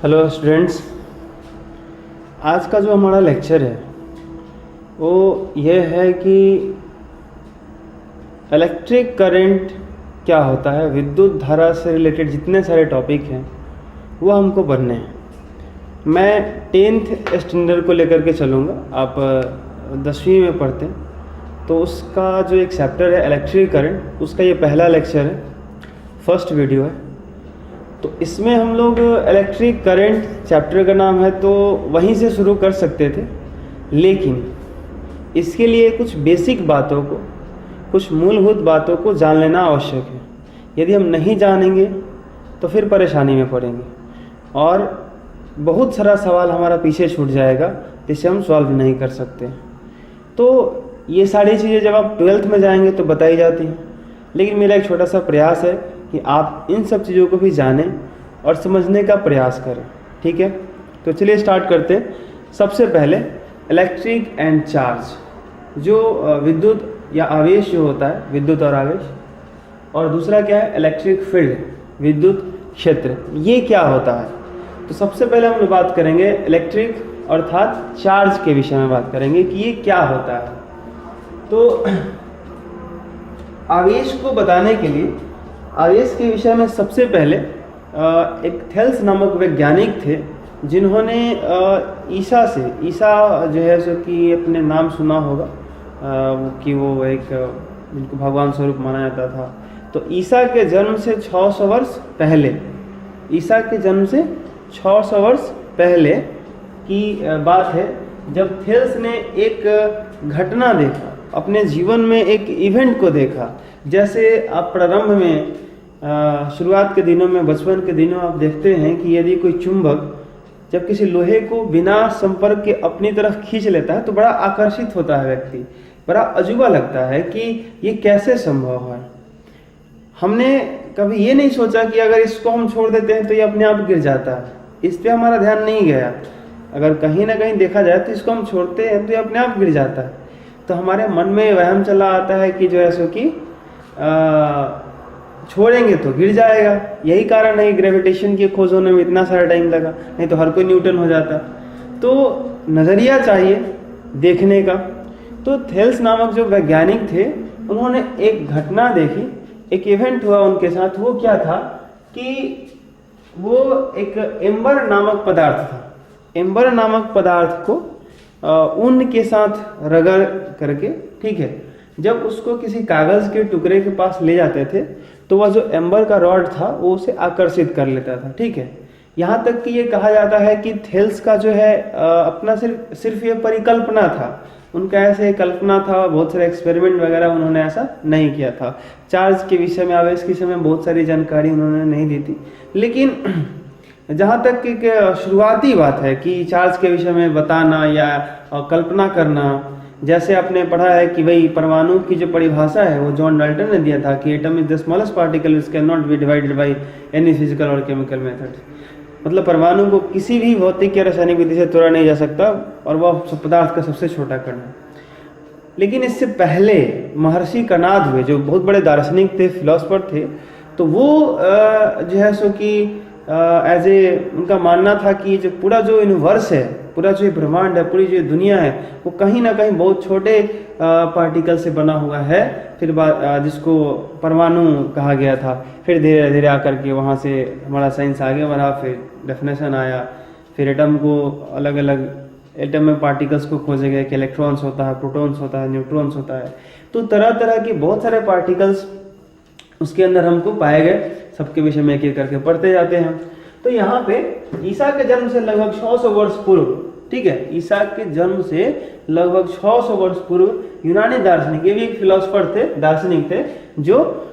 Hello students, आज का जो हमारा लेक्चर है वो ये है कि इलेक्ट्रिक करंट क्या होता है, विद्युत धारा से रिलेटेड जितने सारे टॉपिक हैं वो हमको पढ़ने हैं। मैं 10th स्टैंडर्ड को लेकर के चलूँगा, आप 10वीं में पढ़ते हैं तो उसका जो एक चैप्टर है इलेक्ट्रिक करंट, उसका ये पहला लेक्चर है, फर्स्ट वीडियो है। तो इसमें हम लोग इलेक्ट्रिक करंट चैप्टर का नाम है तो वहीं से शुरू कर सकते थे, लेकिन इसके लिए कुछ बेसिक बातों को, कुछ मूलभूत बातों को जान लेना आवश्यक है। यदि हम नहीं जानेंगे तो फिर परेशानी में पड़ेंगे और बहुत सारा सवाल हमारा पीछे छूट जाएगा जिसे हम सॉल्व नहीं कर सकते। तो ये सारी चीज़ें जब आप 12th में जाएंगे तो बताई जाती हैं, लेकिन मेरा एक छोटा सा प्रयास है कि आप इन सब चीज़ों को भी जानें और समझने का प्रयास करें। ठीक है, तो चलिए स्टार्ट करते हैं। सबसे पहले इलेक्ट्रिक एंड चार्ज, जो विद्युत या आवेश जो होता है, विद्युत और आवेश, और दूसरा क्या है इलेक्ट्रिक फील्ड, विद्युत क्षेत्र, ये क्या होता है। तो सबसे पहले हम लोग बात करेंगे इलेक्ट्रिक अर्थात चार्ज के विषय में बात करेंगे कि ये क्या होता है। तो आवेश को बताने के लिए, आवेश के विषय में सबसे पहले एक थेल्स नामक वैज्ञानिक थे जिन्होंने ईसा जो है सो कि अपने नाम सुना होगा कि वो एक जिनको भगवान स्वरूप माना जाता था। तो ईसा के जन्म से 600 वर्ष पहले, ईसा के जन्म से 600 वर्ष पहले की बात है, जब थेल्स ने एक घटना देखा, अपने जीवन में एक इवेंट को देखा। जैसे आप प्रारंभ में शुरुआत के दिनों में, बचपन के दिनों आप देखते हैं कि यदि कोई चुंबक जब किसी लोहे को बिना संपर्क के अपनी तरफ खींच लेता है तो बड़ा आकर्षित होता है व्यक्ति, बड़ा अजूबा लगता है कि ये कैसे संभव है। हमने कभी ये नहीं सोचा कि अगर इसको हम छोड़ देते हैं तो ये अपने आप गिर जाता है, इस पर हमारा ध्यान नहीं गया। अगर कहीं ना कहीं देखा जाए तो इसको हम छोड़ते हैं तो ये अपने आप गिर जाता है। तो हमारे मन में वहम चला आता है कि जो है सो कि छोड़ेंगे तो गिर जाएगा। यही कारण है ग्रेविटेशन की खोज होने में इतना सारा टाइम लगा, नहीं तो हर कोई न्यूटन हो जाता। तो नज़रिया चाहिए देखने का। तो थेल्स नामक जो वैज्ञानिक थे उन्होंने एक घटना देखी, एक इवेंट हुआ उनके साथ। वो क्या था कि वो एक एम्बर नामक पदार्थ था, एम्बर नामक पदार्थ को ऊन के साथ रगड़ करके, ठीक है, जब उसको किसी कागज के टुकड़े के पास ले जाते थे तो वह जो एम्बर का रॉड था वो उसे आकर्षित कर लेता था। ठीक है, यहाँ तक कि ये कहा जाता है कि थेल्स का जो है अपना सिर्फ ये परिकल्पना था, उनका ऐसे कल्पना था, बहुत सारे एक्सपेरिमेंट वगैरह उन्होंने ऐसा नहीं किया था। चार्ज के विषय में, आवेश के विषय में बहुत सारी जानकारी उन्होंने नहीं दी थी। लेकिन जहाँ तक कि शुरुआती बात है कि चार्ज के विषय में बताना या कल्पना करना, जैसे आपने पढ़ा है कि भाई परमाणु की जो परिभाषा है वो जॉन डाल्टन ने दिया था कि atom is the smallest particle which can not be divided by any physical और केमिकल मेथड। मतलब परमाणु को किसी भी भौतिक या रासायनिक विधि से तोड़ा नहीं जा सकता और वह पदार्थ का सबसे छोटा कण है। लेकिन इससे पहले महर्षि कणाद हुए, जो बहुत बड़े दार्शनिक थे, फिलोसफर थे, तो वो जो है सो कि एज ए उनका मानना था कि जो पूरा जो यूनिवर्स है, पूरा जो ब्रह्मांड है, पूरी जो दुनिया है, वो कहीं ना कहीं बहुत छोटे पार्टिकल से बना हुआ है। फिर जिसको परमाणु कहा गया था। फिर धीरे धीरे आकर के वहाँ से हमारा साइंस आगे बढ़ा, फिर डेफिनेशन आया, फिर एटम को अलग अलग एटम में पार्टिकल्स को खोजे गए कि इलेक्ट्रॉन्स होता है, प्रोटॉन्स होता है, न्यूट्रॉन्स होता है। तो तरह तरह के बहुत सारे पार्टिकल्स उसके अंदर हमको पाए गए। सबके विषय में एक एक करके पढ़ते जाते हैं। तो यहाँ पे ईसा के जन्म से लगभग 600 वर्ष पूर्व, ठीक है, ईसा के जन्म से लगभग 600 वर्ष पूर्व यूनानी दार्शनिक, ये भी एक फिलोसफर थे, दार्शनिक थे, जो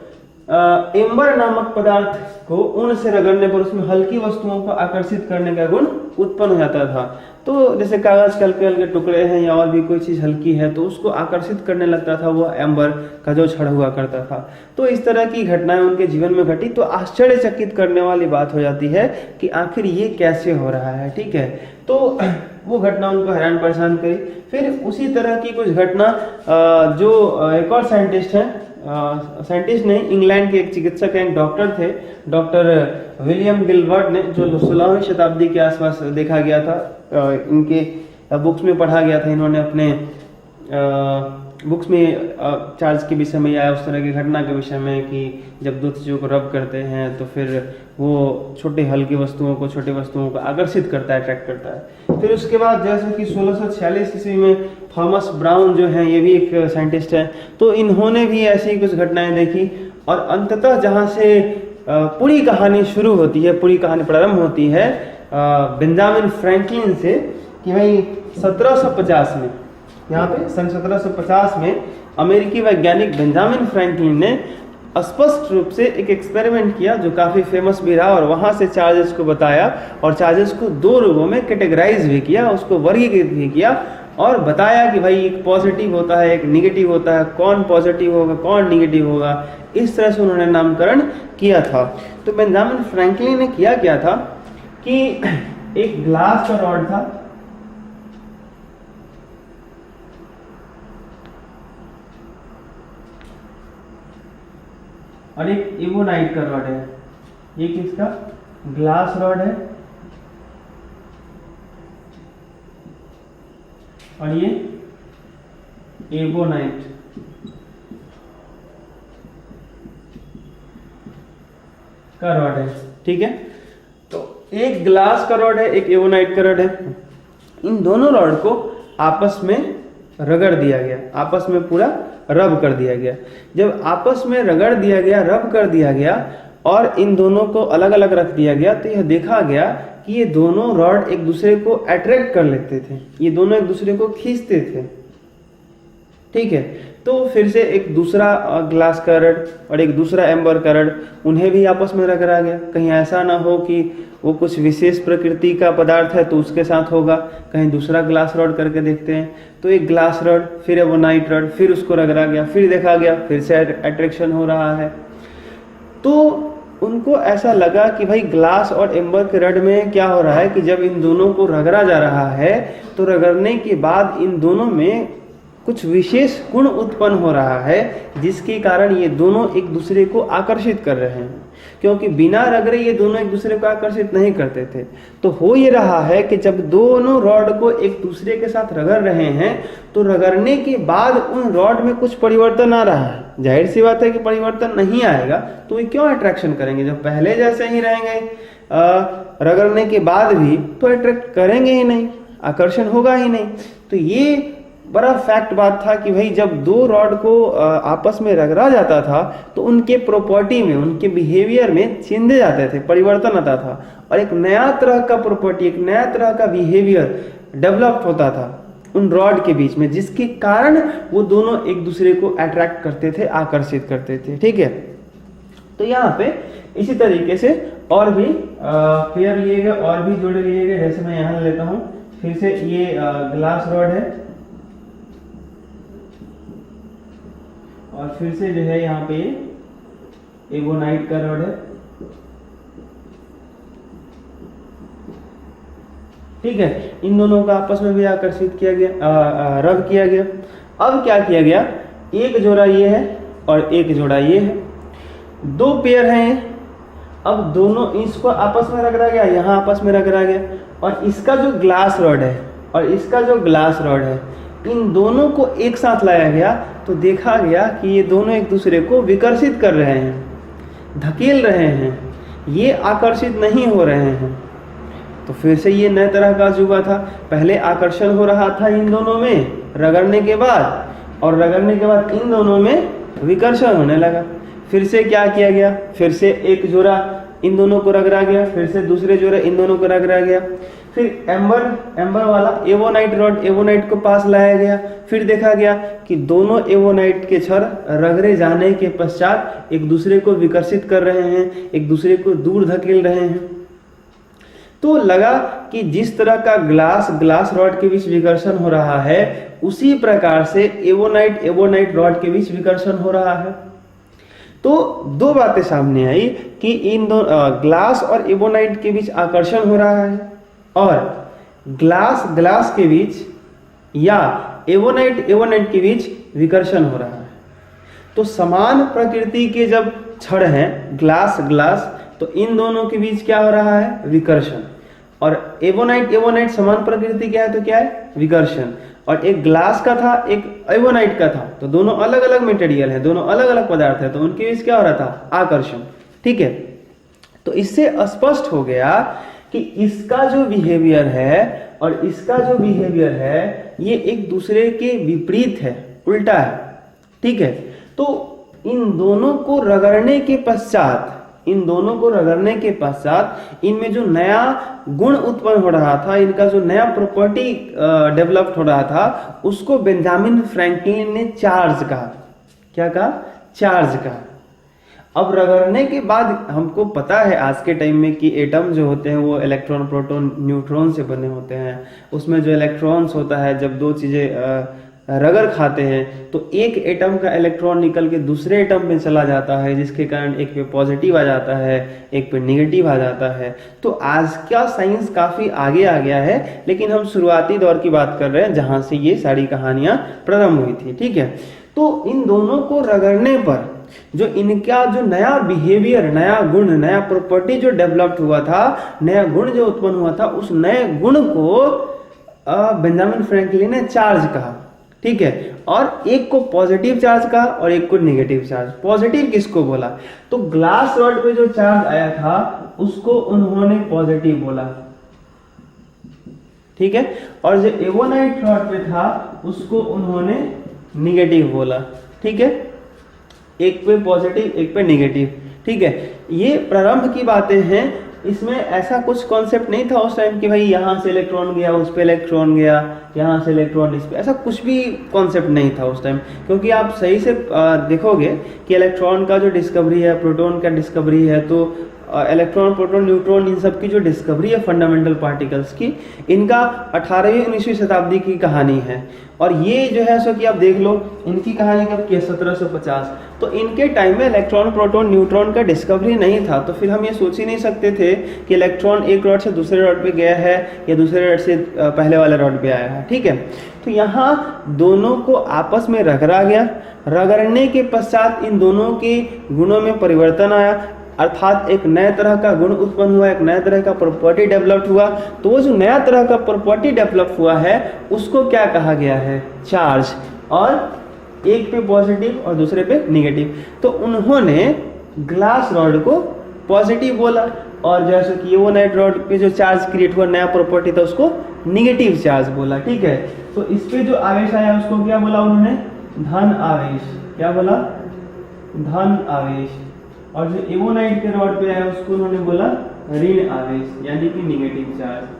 एम्बर नामक पदार्थ को ऊन से रगड़ने पर उसमें हल्की वस्तुओं को आकर्षित करने का गुण उत्पन्न हो जाता था। तो जैसे कागज के हल्के हल्के टुकड़े हैं या और भी कोई चीज हल्की है तो उसको आकर्षित करने लगता था वो एम्बर का जो छड़ हुआ करता था। तो इस तरह की घटनाएं उनके जीवन में घटी। तो आश्चर्यचकित करने वाली बात हो जाती है कि आखिर ये कैसे हो रहा है। ठीक है, तो वो घटना उनको हैरान परेशान करी। फिर उसी तरह की कुछ घटना जो एक और साइंटिस्ट हैं साइंटिस्ट नहीं, इंग्लैंड के एक चिकित्सक हैं, एक डॉक्टर थे, डॉक्टर विलियम गिलबर्ट ने, जो 16वीं शताब्दी के आसपास देखा गया था। इनके बुक्स में पढ़ा गया था, इन्होंने अपने बुक्स में चार्ल्स के विषय में या उस तरह की घटना के विषय में कि जब दो चीज़ों को रब करते हैं तो फिर वो छोटे हल्की वस्तुओं को, छोटी वस्तुओं को आकर्षित करता है, अट्रैक्ट करता है। फिर उसके बाद जैसे कि 1646 ईस्वी में थॉमस ब्राउन जो हैं, ये भी एक साइंटिस्ट हैं, तो इन्होंने भी ऐसी कुछ घटनाएं देखी और अंततः जहाँ से पूरी कहानी शुरू होती है, पूरी कहानी प्रारंभ होती है बेंजामिन फ्रैंकलिन से, कि भाई 1750 में, यहाँ पे सन 1750 में अमेरिकी वैज्ञानिक बेंजामिन फ्रैंकलिन ने स्पष्ट रूप से एक एक्सपेरिमेंट किया जो काफ़ी फेमस भी रहा, और वहाँ से चार्जेस को बताया और चार्जेस को दो रूपों में कैटेगराइज भी किया, उसको वर्गीकृत भी किया और बताया कि भाई एक पॉजिटिव होता है, एक निगेटिव होता है, कौन पॉजिटिव होगा, कौन निगेटिव होगा, इस तरह से उन्होंने नामकरण किया था। तो बेंजामिन फ्रैंकलिन ने किया क्या था कि एक ग्लास का रॉड था, और एक इबोनाइट का रॉड है। ये किसका? ग्लास रॉड है, और ये एबोनाइट का रॉड है। ठीक है, तो एक ग्लास का रॉड है, एक एबोनाइट का रॉड है। इन दोनों रॉड को आपस में रगड़ दिया गया, आपस में पूरा रब कर दिया गया। जब आपस में रगड़ दिया गया, रब कर दिया गया और इन दोनों को अलग अलग रख दिया गया, तो यह देखा गया कि ये दोनों रॉड एक दूसरे को अट्रैक्ट कर लेते थे, ये दोनों एक दूसरे को खींचते थे। ठीक है, तो फिर से एक दूसरा ग्लास का रड और एक दूसरा एम्बर का रड, उन्हें भी आपस में रगड़ा गया। कहीं ऐसा ना हो कि वो कुछ विशेष प्रकृति का पदार्थ है तो उसके साथ होगा, कहीं दूसरा ग्लास रॉड करके देखते हैं। तो एक ग्लास रॉड, फिर एबोनाइट रॉड, फिर उसको रगड़ा गया, फिर देखा गया फिर से अट्रैक्शन हो रहा है। तो उनको ऐसा लगा कि भाई ग्लास और एम्बर के रड में क्या हो रहा है कि जब इन दोनों को रगड़ा जा रहा है तो रगड़ने के बाद इन दोनों में कुछ विशेष गुण उत्पन्न हो रहा है, जिसके कारण ये दोनों एक दूसरे को आकर्षित कर रहे हैं, क्योंकि बिना रगड़े ये दोनों एक दूसरे को आकर्षित नहीं करते थे। तो हो ये रहा है कि जब दोनों रॉड को एक दूसरे के साथ रगड़ रहे हैं तो रगड़ने के बाद उन रॉड में कुछ परिवर्तन आ रहा है। जाहिर सी बात है कि परिवर्तन नहीं आएगा तो ये क्यों अट्रैक्शन करेंगे, जब पहले जैसे ही रहेंगे रगड़ने के बाद भी तो अट्रैक्ट करेंगे ही नहीं, आकर्षण होगा ही नहीं। तो ये बड़ा फैक्ट बात था कि भाई जब दो रॉड को आपस में रगड़ा जाता था तो उनके प्रॉपर्टी में, उनके बिहेवियर में चेंजेस जाते थे, परिवर्तन आता था और एक नया तरह का प्रॉपर्टी, एक नया तरह का बिहेवियर डेवलप होता था उन रॉड के बीच में, जिसके कारण वो दोनों एक दूसरे को अट्रैक्ट करते थे, आकर्षित करते थे। ठीक है, तो यहाँ पे इसी तरीके से और भी पेयर लिए गए और भी जोड़े लिए गए। जैसे मैं यहाँ लेता हूँ, फिर से ये ग्लास रॉड है और फिर से जो है यहाँ पे एबोनाइट का रॉड है। ठीक है, इन दोनों का आपस में भी आकर्षित किया गया, रब किया गया। अब क्या किया गया, एक जोड़ा ये है और एक जोड़ा ये है, दो पेयर हैं। अब दोनों इसको आपस में रगड़ा गया, यहाँ आपस में रगड़ा गया, और इसका जो ग्लास रॉड है और इसका जो ग्लास रॉड है, इन दोनों को एक साथ लाया गया तो देखा गया कि ये दोनों एक दूसरे को विकर्षित कर रहे हैं, धकेल रहे हैं, ये आकर्षित नहीं हो रहे हैं। तो फिर से ये नए तरह का अजूबा था। पहले आकर्षण हो रहा था इन दोनों में रगड़ने के बाद, और रगड़ने के बाद इन दोनों में विकर्षण होने लगा। फिर से क्या किया गया, फिर से एक जोड़ा इन दोनों को रगड़ा गया, फिर से दूसरे जोड़े इन दोनों को रगड़ा गया, फिर एम्बर वाला एवोनाइट रॉड एवोनाइट को पास लाया गया। फिर देखा गया कि दोनों एवोनाइट के छड़ रगड़े जाने के पश्चात एक दूसरे को विकर्षित कर रहे हैं, एक दूसरे को दूर धकेल रहे हैं। तो लगा कि जिस तरह का ग्लास रॉड के बीच विकर्षण हो रहा है, उसी प्रकार से एवोनाइट रॉड के बीच विकर्षण हो रहा है। तो दो बातें सामने आई कि इन दो ग्लास और एवोनाइट के बीच आकर्षण हो रहा है, और ग्लास के बीच या एवोनाइट के बीच विकर्षण हो रहा है। तो समान प्रकृति के जब छड़ हैं, ग्लास ग्लास, तो इन दोनों के बीच क्या हो रहा है, विकर्षण। और एवोनाइट एवोनाइट समान प्रकृति क्या है, तो क्या है, विकर्षण। और एक ग्लास का था, एक एवोनाइट का था, तो दोनों अलग अलग मटेरियल है, दोनों अलग अलग पदार्थ है, तो उनके बीच क्या हो रहा था, आकर्षण। ठीक है, तो इससे स्पष्ट हो गया कि इसका जो बिहेवियर है और इसका जो बिहेवियर है ये एक दूसरे के विपरीत है, उल्टा है। ठीक है, तो इन दोनों को रगड़ने के पश्चात, इन दोनों को रगड़ने के पश्चात इनमें जो नया गुण उत्पन्न हो रहा था, इनका जो नया प्रॉपर्टी डेवलप हो रहा था, उसको बेंजामिन फ्रैंकलिन ने चार्ज कहा। क्या कहा, चार्ज कहा। अब रगड़ने के बाद हमको पता है आज के टाइम में कि एटम जो होते हैं वो इलेक्ट्रॉन प्रोटॉन न्यूट्रॉन से बने होते हैं। उसमें जो इलेक्ट्रॉन्स होता है, जब दो चीजें रगड़ खाते हैं तो एक एटम का इलेक्ट्रॉन निकल के दूसरे एटम में चला जाता है, जिसके कारण एक पे पॉजिटिव आ जाता है, एक पे नेगेटिव आ जाता है। तो आज का साइंस काफी आगे आ गया है, लेकिन हम शुरुआती दौर की बात कर रहे हैं जहां से ये सारी कहानियां प्रारंभ हुई थी। ठीक है, तो इन दोनों को रगड़ने पर जो इनका जो नया बिहेवियर, नया गुण, नया प्रॉपर्टी जो डेवलप्ड हुआ था, नया गुण जो उत्पन्न हुआ था, उस नए गुण को बेंजामिन फ्रैंकलिन ने चार्ज कहा। ठीक है, और एक को पॉजिटिव चार्ज कहा और एक को नेगेटिव चार्ज। पॉजिटिव किसको बोला, तो ग्लास रॉड पे जो चार्ज आया था उसको उन्होंने पॉजिटिव बोला। ठीक है, और जो एवोनाइट रॉड पे था उसको उन्होंने नेगेटिव बोला। ठीक है, एक पे पॉजिटिव एक पे नेगेटिव। ठीक है, ये प्रारंभ की बातें हैं, इसमें ऐसा कुछ कॉन्सेप्ट नहीं था उस टाइम कि भाई यहाँ से इलेक्ट्रॉन गया उस पे इलेक्ट्रॉन गया, यहाँ से इलेक्ट्रॉन इस पे, ऐसा कुछ भी कॉन्सेप्ट नहीं था उस टाइम। क्योंकि आप सही से देखोगे कि इलेक्ट्रॉन का जो डिस्कवरी है, प्रोटॉन का डिस्कवरी है, तो इलेक्ट्रॉन प्रोटॉन न्यूट्रॉन इन सब की जो डिस्कवरी है फंडामेंटल पार्टिकल्स की, इनका 18वीं 19वीं शताब्दी की कहानी है। और ये जो है सो कि आप देख लो इनकी कहानी कब की है, 1750। तो इनके टाइम में इलेक्ट्रॉन प्रोटॉन न्यूट्रॉन का डिस्कवरी नहीं था, तो फिर हम ये सोच ही नहीं सकते थे कि इलेक्ट्रॉन एक रॉड से दूसरे रॉड पे गया है या दूसरे रॉड से पहले वाले रॉड पे आया है। ठीक है, तो यहाँ दोनों को आपस में रगड़ा गया। रगड़ने के पश्चात इन दोनों के गुणों में परिवर्तन आया, अर्थात एक नए तरह का गुण उत्पन्न हुआ, एक नए तरह का प्रॉपर्टी डेवलप हुआ। तो वो जो नया तरह का प्रॉपर्टी डेवलप हुआ है उसको क्या कहा गया है, चार्ज। और एक पे पॉजिटिव और दूसरे पे नेगेटिव। तो उन्होंने ग्लास रॉड को पॉजिटिव बोला, और जैसे कि एवोनाइट रॉड पे जो चार्ज क्रिएट हुआ, नया प्रॉपर्टी था, उसको नेगेटिव चार्ज बोला। ठीक है, तो इस पे जो आवेश आया उसको क्या बोला उन्होंने, धन आवेश। क्या बोला, धन आवेश। और जो एवोनाइट के रॉड पे आया उसको उन्होंने बोला ऋण आवेश, यानी कि नेगेटिव चार्ज।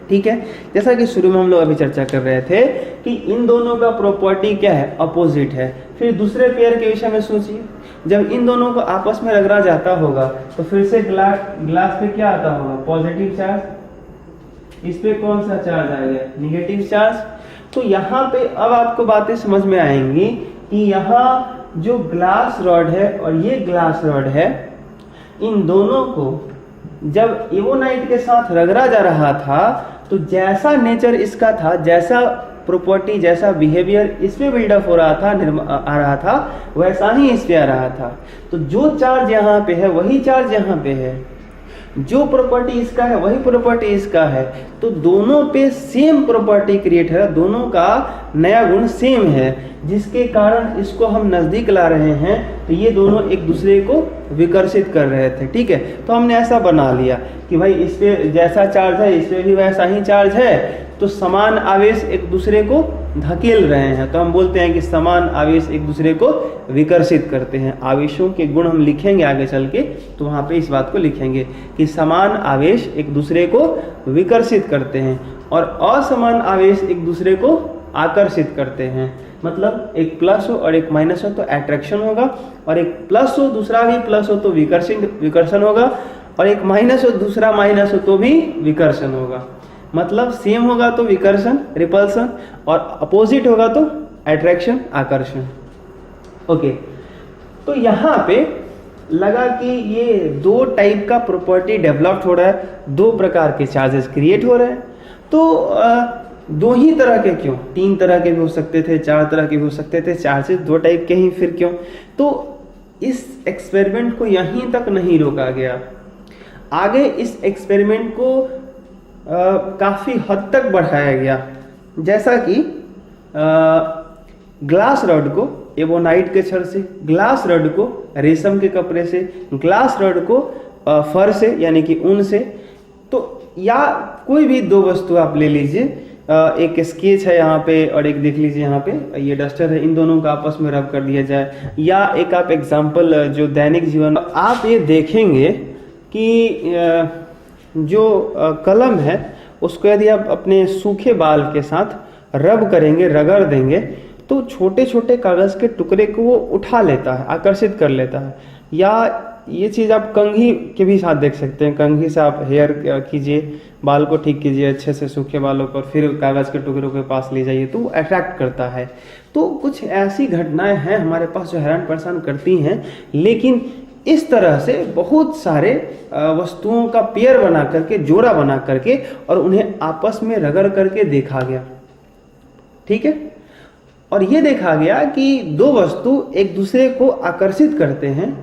ठीक है, जैसा कि शुरू में हम लोग अभी चर्चा कर रहे थे कि इन दोनों का प्रॉपर्टी क्या है, अपोजिट है। फिर दूसरे पेयर के विषय में सोचिए, जब इन दोनों को आपस में रगड़ा जाता होगा तो फिर से ग्लास पे क्या आता होगा, पॉजिटिव चार्ज। इस पे कौन सा चार्ज आएगा, नेगेटिव चार्ज। तो यहाँ पे अब आपको बातें समझ में आएंगी कि यहाँ जो ग्लास रॉड है और ये ग्लास रॉड है, इन दोनों को जब एवोनाइट के साथ रगड़ा जा रहा था तो जैसा नेचर इसका था, जैसा प्रॉपर्टी, जैसा बिहेवियर इस पे बिल्डअप हो रहा था, आ रहा था, वैसा ही इस पे आ रहा था। तो जो चार्ज यहाँ पे है वही चार्ज यहाँ पे है, जो प्रॉपर्टी इसका है वही प्रॉपर्टी इसका है। तो दोनों पे सेम प्रॉपर्टी क्रिएट है, दोनों का नया गुण सेम है, जिसके कारण इसको हम नजदीक ला रहे हैं। तो ये दोनों एक दूसरे को विकर्षित कर रहे थे। ठीक है, तो हमने ऐसा बना लिया कि भाई इस पे जैसा चार्ज है इस पे भी वैसा ही चार्ज है, तो समान आवेश एक दूसरे को धकेल रहे हैं। तो हम बोलते हैं कि समान आवेश एक दूसरे को विकर्षित करते हैं। आवेशों के गुण हम लिखेंगे आगे चल के, तो वहाँ पे इस बात को लिखेंगे कि समान आवेश एक दूसरे को विकर्षित करते हैं और असमान आवेश एक दूसरे को आकर्षित करते हैं। मतलब एक प्लस हो और एक माइनस हो तो अट्रैक्शन होगा, और एक प्लस हो दूसरा भी प्लस हो तो विकर्षण होगा, और एक माइनस हो दूसरा माइनस हो तो भी विकर्षण होगा। मतलब सेम होगा तो विकर्षण रिपल्सन, और अपोजिट होगा तो अट्रैक्शन आकर्षण। ओके, तो यहाँ पे लगा कि ये दो टाइप का प्रॉपर्टी डेवलप्ड हो रहा है, दो प्रकार के चार्जेस क्रिएट हो रहे हैं। तो दो ही तरह के क्यों? 3 तरह के भी हो सकते थे, 4 तरह के भी हो सकते थे, चार्जेस 2 टाइप के ही फिर क्यों? तो इस एक्सपेरिमेंट को यहीं तक नहीं रोका गया, आगे इस एक्सपेरिमेंट को काफ़ी हद तक बढ़ाया गया। जैसा कि ग्लास रॉड को एबोनाइट के छड़ से, ग्लास रॉड को रेशम के कपड़े से, ग्लास रॉड को फर से यानी कि ऊन से, तो या कोई भी 2 वस्तु आप ले लीजिए, एक स्केच है यहाँ पे और एक देख लीजिए यहाँ पे ये डस्टर है, इन दोनों का आपस में रब कर दिया जाए, या एक आप एग्जाम्पल जो दैनिक जीवन आप ये देखेंगे कि जो कलम है उसको यदि आप अपने सूखे बाल के साथ रब करेंगे, रगड़ देंगे, तो छोटे छोटे कागज के टुकड़े को वो उठा लेता है, आकर्षित कर लेता है। या ये चीज़ आप कंघी के भी साथ देख सकते हैं, कंघी से आप हेयर कीजिए, बाल को ठीक कीजिए अच्छे से सूखे बालों पर, फिर कागज के टुकड़ों के पास ले जाइए तो वो अट्रैक्ट करता है। तो कुछ ऐसी घटनाएं हैं हमारे पास जो हैरान परेशान करती हैं, लेकिन इस तरह से बहुत सारे वस्तुओं का पेयर बना करके, जोड़ा बना करके और उन्हें आपस में रगड़ करके देखा गया। ठीक है, और ये देखा गया कि 2 वस्तु एक दूसरे को आकर्षित करते हैं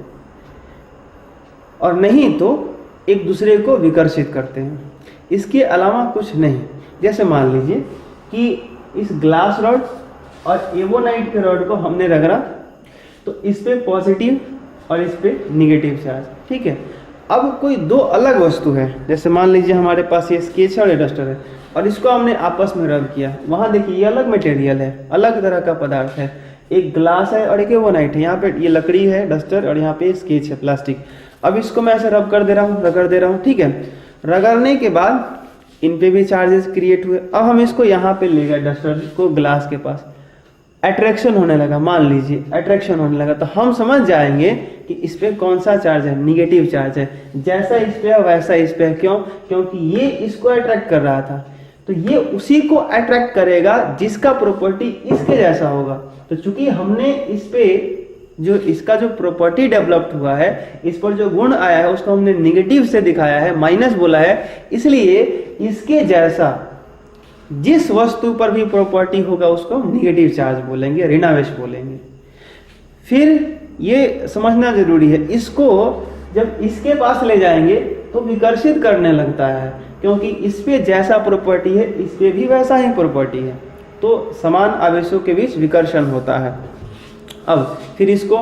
और नहीं तो एक दूसरे को विकर्षित करते हैं, इसके अलावा कुछ नहीं। जैसे मान लीजिए कि इस ग्लास रॉड और एवोनाइट के रॉड को हमने रगड़ा, तो इस पे पॉजिटिव और इस पे निगेटिव चार्ज। ठीक है, अब कोई 2 अलग वस्तु है, जैसे मान लीजिए हमारे पास ये स्केच है और ये डस्टर है, और इसको हमने आपस में रब किया। वहाँ देखिए ये अलग मटेरियल है, अलग तरह का पदार्थ है, एक ग्लास है और एक एवोनाइट है, यहाँ पे ये लकड़ी है डस्टर और यहाँ पे स्केच है प्लास्टिक। अब इसको मैं ऐसे रब कर दे रहा हूँ, रगड़ दे रहा हूँ। ठीक है, रगड़ने के बाद इन पे भी चार्जेस क्रिएट हुए। अब हम इसको यहाँ पे ले गए डस्टर को ग्लास के पास, अट्रैक्शन होने लगा, मान लीजिए अट्रैक्शन होने लगा, तो हम समझ जाएंगे कि इस पे कौन सा चार्ज है, निगेटिव चार्ज है। जैसा इस पे है वैसा इस पे है, क्यों? क्योंकि ये इसको अट्रैक्ट कर रहा था, तो ये उसी को अट्रैक्ट करेगा जिसका प्रॉपर्टी इसके जैसा होगा। तो चूंकि हमने इस पे जो इसका जो प्रॉपर्टी डेवलप्ड हुआ है, इस पर जो गुण आया है उसको हमने निगेटिव से दिखाया है, माइनस बोला है, इसलिए इसके जैसा जिस वस्तु पर भी प्रॉपर्टी होगा उसको निगेटिव चार्ज बोलेंगे, ऋणावेश बोलेंगे। फिर ये समझना जरूरी है, इसको जब इसके पास ले जाएंगे तो विकर्षित करने लगता है, क्योंकि इस पे जैसा प्रॉपर्टी है इस पे भी वैसा ही प्रॉपर्टी है, तो समान आवेशों के बीच विकर्षण होता है। अब फिर इसको,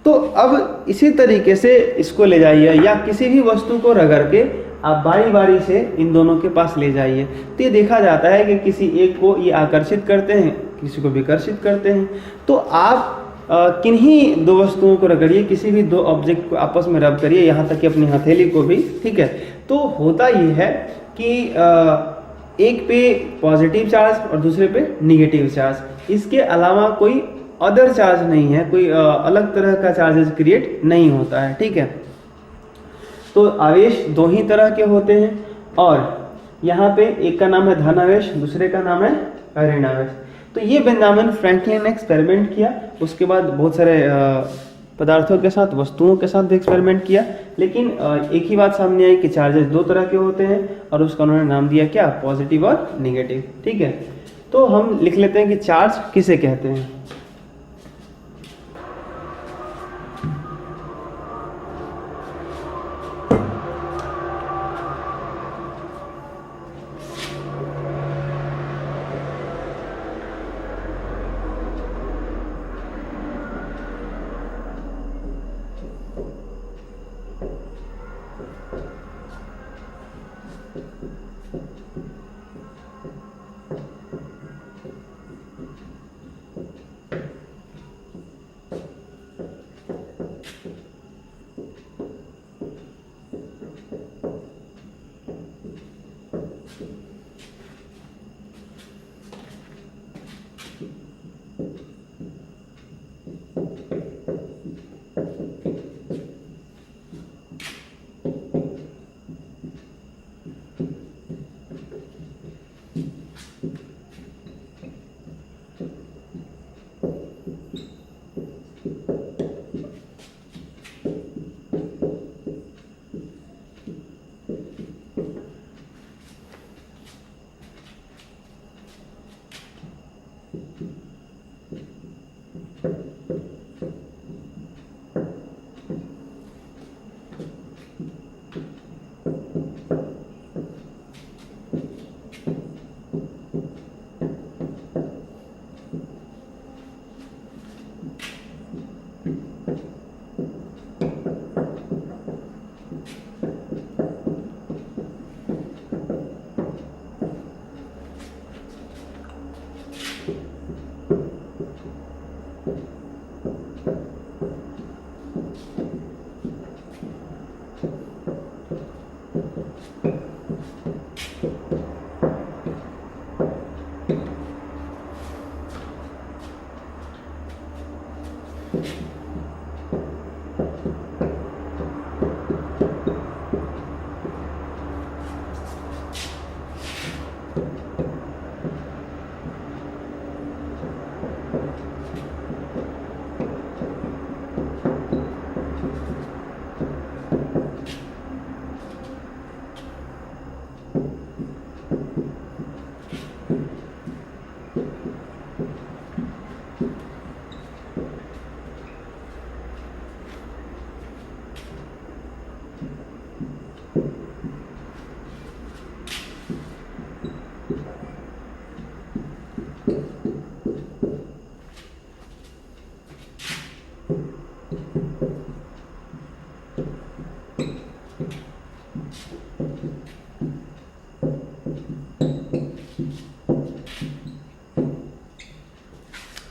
तो अब इसी तरीके से इसको ले जाइए, या किसी भी वस्तु को रगड़ के आप बारी बारी से इन दोनों के पास ले जाइए, तो ये देखा जाता है कि किसी एक को ये आकर्षित करते हैं, किसी को विकर्षित करते हैं। तो आप किन्हीं 2 वस्तुओं को रगड़िए, किसी भी 2 ऑब्जेक्ट को आपस में रब करिए, यहाँ तक कि अपनी हथेली को भी। ठीक है, तो होता ये है कि एक पे पॉजिटिव चार्ज और दूसरे पे निगेटिव चार्ज, इसके अलावा कोई अदर चार्ज नहीं है, कोई अलग तरह का चार्जेस क्रिएट नहीं होता है। ठीक है, तो आवेश 2 ही तरह के होते हैं, और यहाँ पे एक का नाम है धन आवेश, दूसरे का नाम है ऋण आवेश। तो ये बेंजामिन फ्रैंकलिन ने एक्सपेरिमेंट किया, उसके बाद बहुत सारे पदार्थों के साथ, वस्तुओं के साथ भी एक्सपेरिमेंट किया, लेकिन एक ही बात सामने आई कि चार्जेस 2 तरह के होते हैं, और उसका उन्होंने नाम दिया क्या, पॉजिटिव और निगेटिव। ठीक है, तो हम लिख लेते हैं कि चार्ज किसे कहते हैं।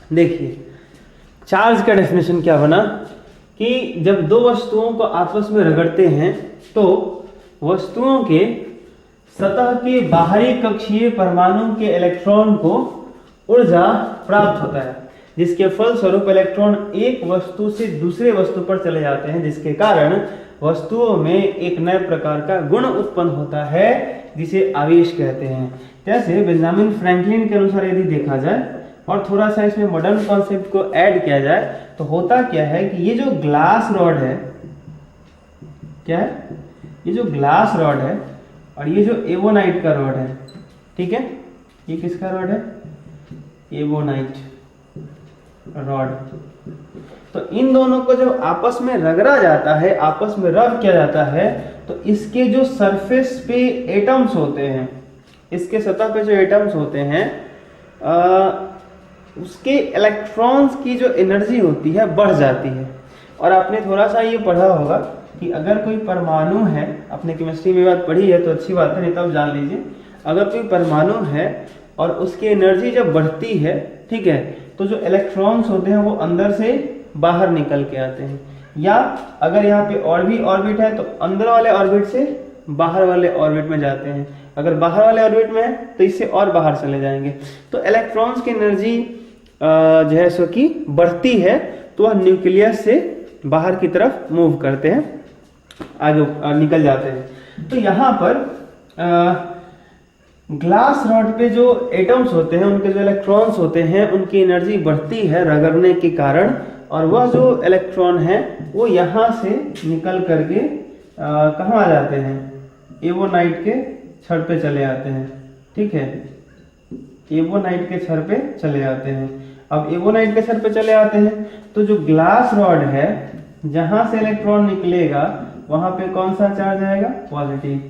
देखिए चार्ज का डेफिनेशन क्या बना कि जब दो वस्तुओं को आपस में रगड़ते हैं तो वस्तुओं के सतह के बाहरी कक्षीय परमाणु के इलेक्ट्रॉन को ऊर्जा प्राप्त होता है, जिसके फलस्वरूप इलेक्ट्रॉन एक वस्तु से दूसरे वस्तु पर चले जाते हैं, जिसके कारण वस्तुओं में एक नए प्रकार का गुण उत्पन्न होता है जिसे आवेश कहते हैं। जैसे बेंजामिन फ्रैंकलिन के अनुसार यदि देखा जाए और थोड़ा सा इसमें मॉडर्न कॉन्सेप्ट को ऐड किया जाए तो होता क्या है कि ये जो ग्लास रॉड है, क्या है, ये जो ग्लास रॉड है और ये जो एवोनाइट का रॉड है, ठीक है, ये किसका रॉड है, एवोनाइट रॉड। तो इन दोनों को जब आपस में रगड़ा जाता है, आपस में रब किया जाता है, तो इसके जो सरफेस पे एटम्स होते हैं, इसके सतह पे जो एटम्स होते हैं उसके इलेक्ट्रॉन्स की जो एनर्जी होती है बढ़ जाती है। और आपने थोड़ा सा ये पढ़ा होगा कि अगर कोई परमाणु है, आपने केमिस्ट्री में बात पढ़ी है तो अच्छी बात है, नहीं तो आप जान लीजिए, अगर कोई परमाणु है और उसकी एनर्जी जब बढ़ती है, ठीक है, तो जो इलेक्ट्रॉन्स होते हैं वो अंदर से बाहर निकल के आते हैं, या अगर यहाँ पे और भी ऑर्बिट है तो अंदर वाले ऑर्बिट से बाहर वाले ऑर्बिट में जाते हैं, अगर बाहर वाले ऑर्बिट में है तो इससे और बाहर चले जाएंगे। तो इलेक्ट्रॉन्स की एनर्जी जो है सो कि बढ़ती है तो वह न्यूक्लियस से बाहर की तरफ मूव करते हैं, आगे निकल जाते हैं। तो यहाँ पर ग्लास रॉड पे जो एटम्स होते हैं, उनके जो इलेक्ट्रॉन्स होते हैं, उनकी एनर्जी बढ़ती है रगड़ने के कारण, और वह जो इलेक्ट्रॉन है वो यहाँ से निकल करके कहाँ आ जाते हैं, एवोनाइट के छड़ पे चले आते हैं, ठीक है, एवोनाइट के छड़ पे चले आते हैं। अब एवोनाइट के छड़ पे चले आते हैं तो जो ग्लास रॉड है, जहां से इलेक्ट्रॉन निकलेगा वहां पे कौन सा चार्ज आएगा, पॉजिटिव,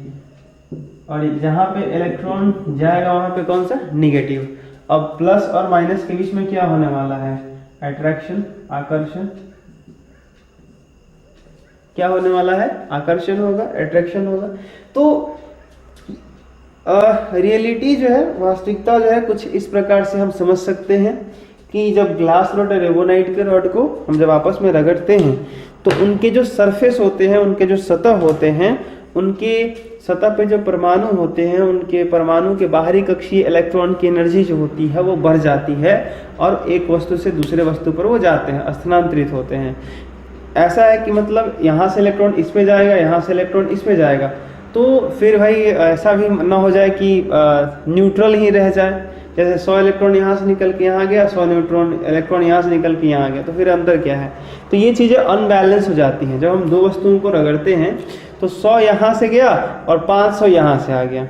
और जहां पे इलेक्ट्रॉन जाएगा वहां पे कौन सा, निगेटिव। अब प्लस और माइनस के बीच में क्या होने वाला है, अट्रैक्शन, आकर्षण। क्या होने वाला है, आकर्षण होगा, अट्रैक्शन होगा। तो रियलिटी जो है, वास्तविकता जो है, कुछ इस प्रकार से हम समझ सकते हैं कि जब ग्लास रॉड और एवोनाइट के रॉड को हम जब आपस में रगड़ते हैं तो उनके जो सरफेस होते हैं, उनके जो सतह होते हैं, उनके सतह पे जो परमाणु होते हैं, उनके परमाणु के बाहरी कक्षीय इलेक्ट्रॉन की एनर्जी जो होती है वो बढ़ जाती है और एक वस्तु से दूसरे वस्तु पर वो जाते हैं, स्थानांतरित होते हैं। ऐसा है कि मतलब यहाँ से इलेक्ट्रॉन इस पे जाएगा, यहाँ से इलेक्ट्रॉन इस पे जाएगा, तो फिर भाई ऐसा भी ना हो जाए कि न्यूट्रल ही रह जाए, जैसे 100 इलेक्ट्रॉन यहाँ से निकल के यहाँ गया, 100 इलेक्ट्रॉन यहाँ से निकल के यहाँ गया, तो फिर अंदर क्या है। तो ये चीज़ें अनबैलेंस हो जाती हैं। जब हम दो वस्तुओं को रगड़ते हैं तो 100 यहाँ से गया और 500 यहाँ से आ गया,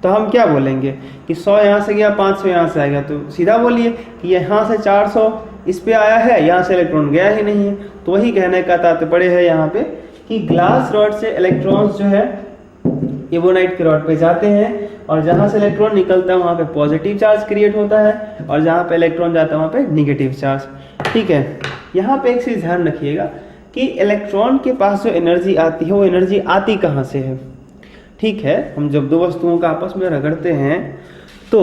तो हम क्या बोलेंगे कि 100 यहाँ से गया, 500 यहाँ से आ गया, तो सीधा बोलिए कि यहाँ से 400 इस पे आया है, यहाँ से इलेक्ट्रॉन गया ही नहीं है। तो वही कहने का तात्पर्य है यहाँ पे कि ग्लास रॉड से इलेक्ट्रॉन्स जो है एवोनाइट के रॉड पे जाते हैं, और जहां से इलेक्ट्रॉन निकलता है वहां पे पॉजिटिव चार्ज क्रिएट होता है, और जहां पे इलेक्ट्रॉन जाता है वहां पे नेगेटिव चार्ज, ठीक है। यहाँ पे एक चीज ध्यान रखिएगा कि इलेक्ट्रॉन के पास जो एनर्जी आती है वो एनर्जी आती कहाँ से है, ठीक है। हम जब दो वस्तुओं का आपस में रगड़ते हैं तो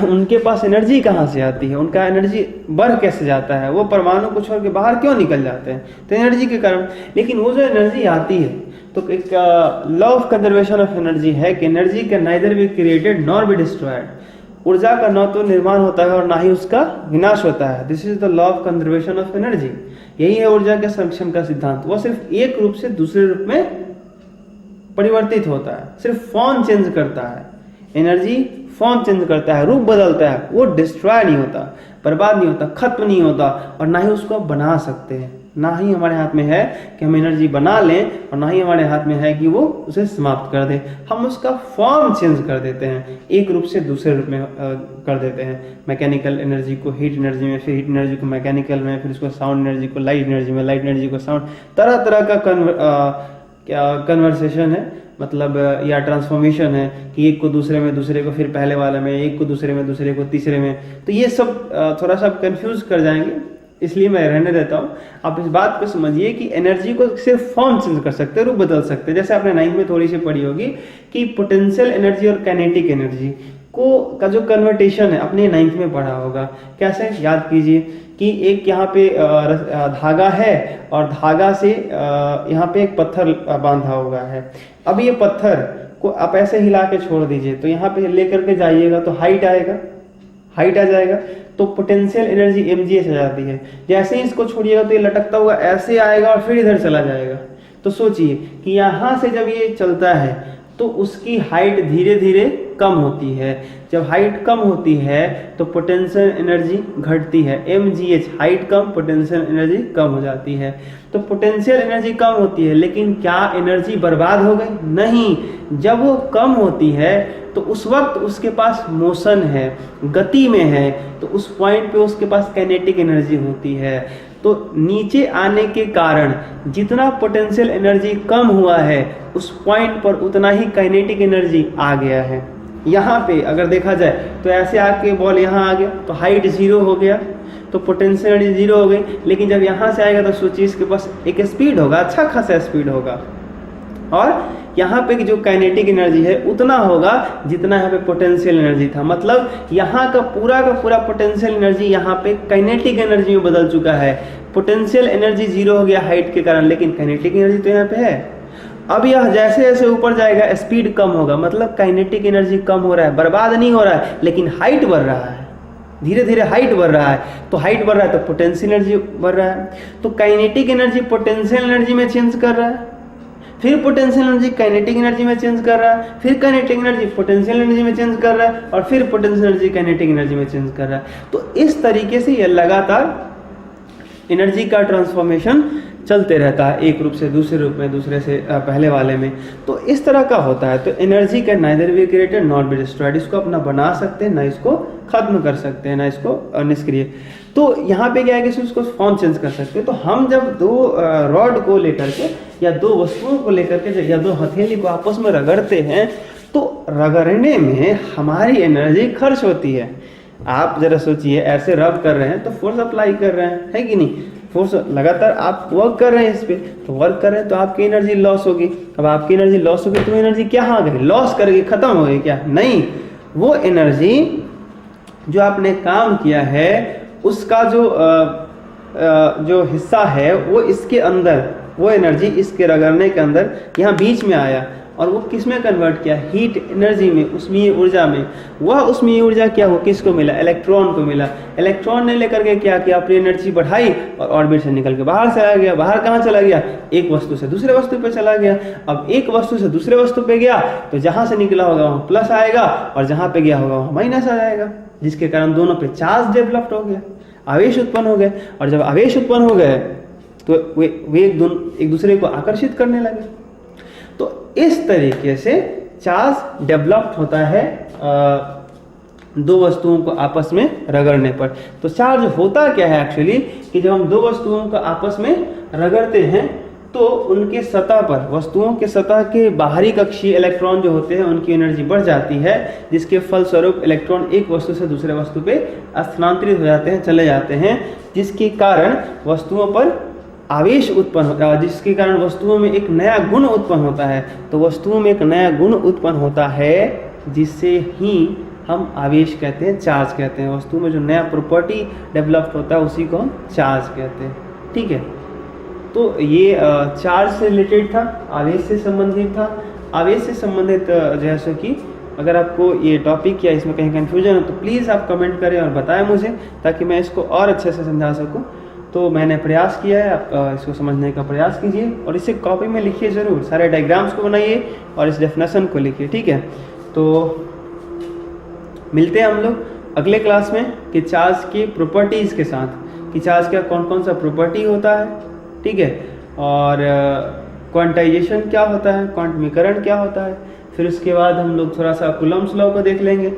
उनके पास एनर्जी कहाँ से आती है, उनका एनर्जी बढ़ कैसे जाता है, वो परमाणु को छोड़ के बाहर क्यों निकल जाते हैं, तो एनर्जी के कारण। लेकिन वो जो एनर्जी आती है, तो एक law of conservation of energy है कि energy can neither be created nor be destroyed. ऊर्जा का न तो निर्माण होता है और ना ही उसका विनाश होता है। This is the law of conservation of energy. यही है ऊर्जा के संरक्षण का सिद्धांत। वो सिर्फ एक रूप से दूसरे रूप में परिवर्तित होता है, सिर्फ फॉर्म चेंज करता है। एनर्जी फॉर्म चेंज करता है, रूप बदलता है, वो डिस्ट्रॉय नहीं होता, बर्बाद नहीं होता, खत्म नहीं होता, और ना ही उसको बना सकते हैं। ना ही हमारे हाथ में है कि हम एनर्जी बना लें, और ना ही हमारे हाथ में है कि वो उसे समाप्त कर दें। हम उसका फॉर्म चेंज कर देते हैं, एक रूप से दूसरे रूप में कर देते हैं। मैकेनिकल एनर्जी को हीट एनर्जी में, फिर हीट एनर्जी को मैकेनिकल में, फिर उसको साउंड एनर्जी को लाइट एनर्जी में, लाइट एनर्जी को साउंड। तरह तरह का कन्वर्सेशन है, मतलब या ट्रांसफॉर्मेशन है कि एक को दूसरे में, दूसरे को फिर पहले वाले में, एक को दूसरे में, दूसरे को तीसरे में। तो ये सब थोड़ा सा कंफ्यूज कर जाएंगे, इसलिए मैं रहने देता हूँ। आप इस बात को समझिए कि एनर्जी को सिर्फ फॉर्म चेंज कर सकते हैं, रूप बदल सकते हैं। जैसे आपने 9th में थोड़ी सी पढ़ी होगी कि पोटेंशियल एनर्जी और काइनेटिक एनर्जी का जो कन्वर्टेशन है, अपने 9th में पढ़ा होगा। कैसे, याद कीजिए कि एक यहाँ पे धागा है और धागा से यहाँ पे एक पत्थर बांधा हुआ है। अब ये पत्थर को आप ऐसे हिला के छोड़ दीजिए, तो यहाँ पे लेकर के जाइएगा तो हाइट आएगा, हाइट आ जाएगा, तो पोटेंशियल एनर्जी mgh आ जाती है। जैसे ही इसको छोड़िएगा तो ये लटकता हुआ ऐसे आएगा और फिर इधर चला जाएगा। तो सोचिए कि यहाँ से जब ये चलता है तो उसकी हाइट धीरे धीरे कम होती है। जब हाइट कम होती है तो पोटेंशियल एनर्जी घटती है, mgh, हाइट कम, पोटेंशियल एनर्जी कम हो जाती है। तो पोटेंशियल एनर्जी कम होती है, लेकिन क्या एनर्जी बर्बाद हो गई? नहीं। जब वो कम होती है तो उस वक्त उसके पास मोशन है, गति में है, तो उस पॉइंट पे उसके पास काइनेटिक एनर्जी होती है। तो नीचे आने के कारण जितना पोटेंशियल एनर्जी कम हुआ है, उस पॉइंट पर उतना ही काइनेटिक एनर्जी आ गया है। यहाँ पे अगर देखा जाए तो ऐसे आके बॉल यहाँ आ गया तो हाइट 0 हो गया, तो पोटेंशियल एनर्जी 0 हो गई। लेकिन जब यहाँ से आएगा तो सोचिए इसके पास एक स्पीड होगा, अच्छा खासा स्पीड होगा, और यहाँ पे जो काइनेटिक एनर्जी है उतना होगा जितना यहाँ पे पोटेंशियल एनर्जी था। मतलब यहाँ का पूरा पोटेंशियल एनर्जी यहाँ पे काइनेटिक एनर्जी में बदल चुका है। पोटेंशियल एनर्जी 0 हो गया हाइट के कारण, लेकिन काइनेटिक एनर्जी तो यहाँ पे है। अब यह जैसे जैसे ऊपर जाएगा स्पीड कम होगा, मतलब काइनेटिक एनर्जी कम हो रहा है, बर्बाद नहीं हो रहा है, लेकिन हाइट बढ़ रहा है, धीरे धीरे हाइट बढ़ रहा है। तो हाइट बढ़ रहा है तो पोटेंशियल एनर्जी बढ़ रहा है। तो काइनेटिक एनर्जी पोटेंशियल एनर्जी में चेंज कर रहा है, फिर पोटेंशियल एनर्जी काइनेटिक एनर्जी में चेंज कर रहा है, फिर काइनेटिक एनर्जी पोटेंशियल एनर्जी में चेंज कर रहा है, और फिर पोटेंशियल एनर्जी काइनेटिक एनर्जी में चेंज कर रहा है। तो इस तरीके से यह लगातार एनर्जी का ट्रांसफॉर्मेशन चलते रहता है, एक रूप से दूसरे रूप में, दूसरे से पहले वाले में। तो इस तरह का होता है। तो energy can neither be created not be destroyed. इसको अपना बना सकते हैं, ना इसको खत्म कर सकते हैं, ना इसको निष्क्रिय। तो यहाँ पे क्या है कि उसको फॉर्म चेंज कर सकते हैं। तो हम जब दो रॉड को लेकर के या दो वस्तुओं को लेकर के या दो हथेली को आपस में रगड़ते हैं, तो रगड़ने में हमारी एनर्जी खर्च होती है। आप जरा सोचिए, ऐसे रब कर रहे हैं तो फोर्स अप्लाई कर रहे हैं, है कि नहीं? फोर्स लगातार आप वर्क कर रहे हैं इस पे, तो वर्क कर रहे हैं तो आपकी एनर्जी लॉस होगी। अब आपकी एनर्जी लॉस होगी तो एनर्जी क्या आ गई? लॉस करके खत्म हो गई क्या? नहीं, वो एनर्जी जो आपने काम किया है उसका जो हिस्सा है वो इसके अंदर, वो एनर्जी इसके रगड़ने के अंदर यहाँ बीच में आया, और वो किस में कन्वर्ट किया? हीट एनर्जी में, उष्मीय ऊर्जा में। वह उष्मीय ऊर्जा क्या हो, किसको मिला? इलेक्ट्रॉन को मिला। इलेक्ट्रॉन ने लेकर के क्या किया? अपनी एनर्जी बढ़ाई और ऑर्बिट से निकल के बाहर चला गया। बाहर कहाँ चला गया? एक वस्तु से दूसरे वस्तु पे चला गया। अब एक वस्तु से दूसरे वस्तु पे गया तो जहां से निकला होगा वहां प्लस आएगा, और जहां पे गया होगा वहां माइनस आ जाएगा, जिसके कारण दोनों पे चार्ज डेवलप्ड हो गया, आवेश उत्पन्न हो गए। और जब आवेश उत्पन्न हो गए तो वे एक दूसरे को आकर्षित करने लगे। तो इस तरीके से चार्ज डेवलप्ड होता है दो वस्तुओं को आपस में रगड़ने पर। तो चार्ज होता क्या है एक्चुअली, कि जब हम दो वस्तुओं को आपस में रगड़ते हैं तो उनके सतह पर, वस्तुओं के सतह के बाहरी कक्षीय इलेक्ट्रॉन जो होते हैं उनकी एनर्जी बढ़ जाती है, जिसके फलस्वरूप इलेक्ट्रॉन एक वस्तु से दूसरे वस्तु पे स्थानांतरित हो जाते हैं, चले जाते हैं, जिसके कारण वस्तुओं पर आवेश उत्पन्न होता है, जिसके कारण वस्तुओं में एक नया गुण उत्पन्न होता है। तो वस्तुओं में एक नया गुण उत्पन्न होता है जिससे ही हम आवेश कहते हैं, चार्ज कहते हैं। वस्तु में जो नया प्रॉपर्टी डेवलप्ड होता है उसी को हम चार्ज कहते हैं। ठीक है, तो ये चार्ज से रिलेटेड था, आवेश से संबंधित था। आवेश से संबंधित जैसे कि अगर आपको ये टॉपिक या इसमें कहीं कन्फ्यूजन हो तो प्लीज़ आप कमेंट करें और बताएं मुझे, ताकि मैं इसको और अच्छे से समझा सकूं। तो मैंने प्रयास किया है, आप इसको समझने का प्रयास कीजिए और इसे कॉपी में लिखिए ज़रूर, सारे डायग्राम्स को बनाइए और इस डेफिनेशन को लिखिए। ठीक है, तो मिलते हैं हम लोग अगले क्लास में कि चार्ज की प्रॉपर्टीज़ के साथ, कि चार्ज का कौन कौन सा प्रॉपर्टी होता है। ठीक है, और क्वांटाइजेशन क्या होता है, क्वांटमीकरण क्या होता है। फिर उसके बाद हम लोग थोड़ा सा कूलम्ब्स लॉ को देख लेंगे।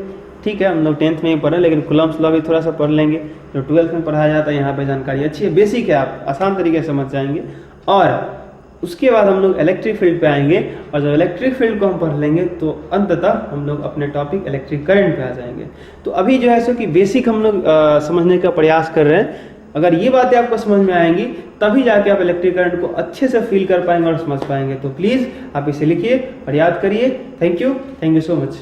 ठीक है, हम लोग 10th में ही पढ़े, लेकिन कूलम्ब्स लॉ भी थोड़ा सा पढ़ लेंगे, जो 12th में पढ़ाया जाता है। यहाँ पे जानकारी अच्छी है, बेसिक है, आप आसान तरीके से समझ जाएंगे। और उसके बाद हम लोग इलेक्ट्रिक फील्ड पे आएंगे, और जब इलेक्ट्रिक फील्ड को हम पढ़ लेंगे तो अंततः हम लोग अपने टॉपिक इलेक्ट्रिक करंट पे आ जाएंगे। तो अभी जो है सो कि बेसिक हम लोग समझने का प्रयास कर रहे हैं। अगर ये बातें आपको समझ में आएंगी तभी जाके आप इलेक्ट्रिक करंट को अच्छे से फील कर पाएंगे और समझ पाएंगे। तो प्लीज़ आप इसे लिखिए और याद करिए। Thank you so much.